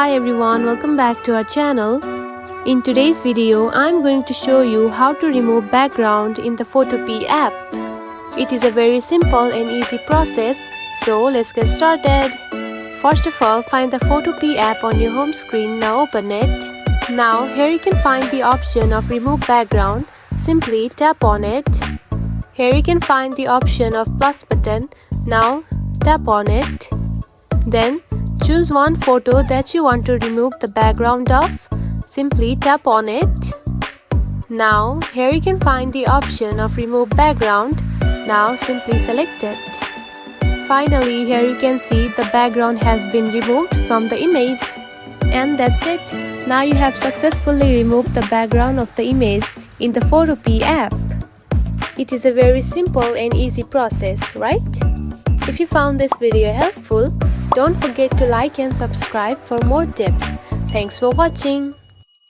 Hi everyone, welcome back to our channel. In today's video, I'm going to show you how to remove background in the Photopea app. It is a very simple and easy process, so let's get started. First of all, find the Photopea app on your home screen. Now open it. Now here you can find the option of remove background. Simply tap on it. Here you can find the option of plus button. Now tap on it. Then choose one photo that you want to remove the background of. Simply tap on it. Now here you can find the option of remove background. Now simply select it. Finally, here you can see the background has been removed from the image. And that's it. Now you have successfully removed the background of the image in the Photopea app. It is a very simple and easy process, right? If you found this video helpful, don't forget to like and subscribe for more tips. Thanks for watching.